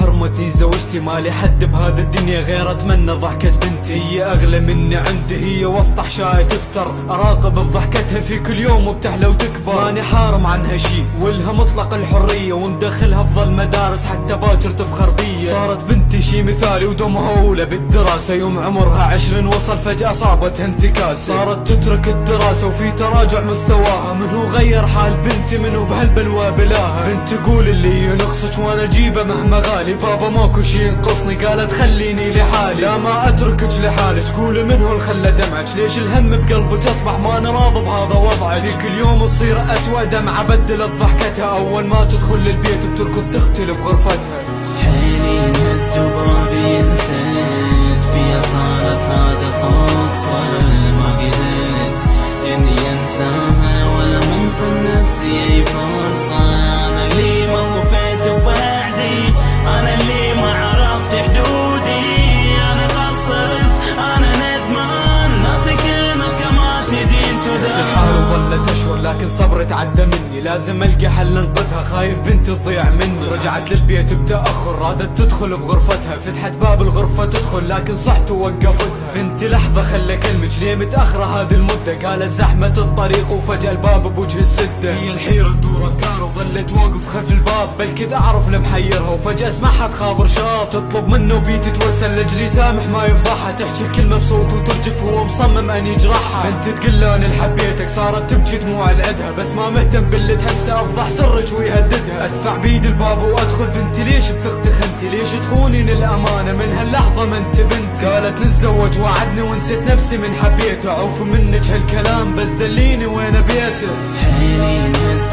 حرمتي زوجتي، مالي حد بهذا الدنيا غير اتمنى ضحكة بنتي. هي اغلى مني عندي، هي وسط احشائي تفتر، اراقب بضحكتها في كل يوم وبتحلى وتكبر. ماني حارم عنها شي والها مطلق الحرية، ومدخلها افضل مدارس حتى باكر تفخر بيا. صارت بنتي شي مثالي ودمها اولى بالدراسة، يوم عمرها 20 وصل فجأة صابتها انتكاسة. صارت تترك الدراسة وفي تراجع مستواها، منو غير حال بنتي منو بهالبلوى بلاها. بنت تقول اللي ينقصك وانا اجيبه مهما غالي، بابا ماكو شي ينقصني قالت خليني لحالي. لا ما اتركك لحالك، قولي منو اللي خلى دمعك، ليش الهم بقلبك اصبح ما انا راضي بهذا وضعك. في كل يوم تصير اسوأ دمعة بدلت ضحكتها، اول ما تدخل البيت بتركض تختلي بغرفتها. حيلي هد وبابي انسيت فيها صارت هذا قصة ما قدرت اني انساها، ولا منطر نفسي اي فرصة. انا اللي ما وفيت بوعدي، انا اللي ما عرفت حدودي، انا غلطت انا ندمان، ناسي كلمة كما تدين تدان. الحال ظلت اشهر لكن صبري تعدى مني، لازم القى حل انقذها، خايف بنتي تضيع مني. رجعت للبيت بتاخر، رادت تدخل بغرفتها، فتحت باب الغرفة تدخل لكن صحت ووقفتها. بنتي لحظة خلى كلمك ليه متاخرة هذه المدة، قالت زحمة الطريق وفجأة الباب بوجه السدة. هي الحيرة تدور افكار وظلت واقف خلف الباب، بل كنت اعرف لمحيرها وفجأة اسمعها تخابر شاب، تطلب منه بي تتوسل لاجلي يسامح ما يفضحها، تحكي الكلمة بصوت وترجف وهو مصمم ان يجرحها. بنت تقول له انا اللي حبيتك، صارت تبكي دموع العدها، بس ما مهتم باللي تحسه افضح سرك ويهددها. ادفع بيد الباب وادخل، بنتي ليش بتختخ انتي، ليش تخونين الامانة من هاللحظة ما انت بنتي. قالت نتزوج وعدني ونسيت نفسي من حبيته، عوف منك هالكلام بس دليني وين بيته. حيلي هد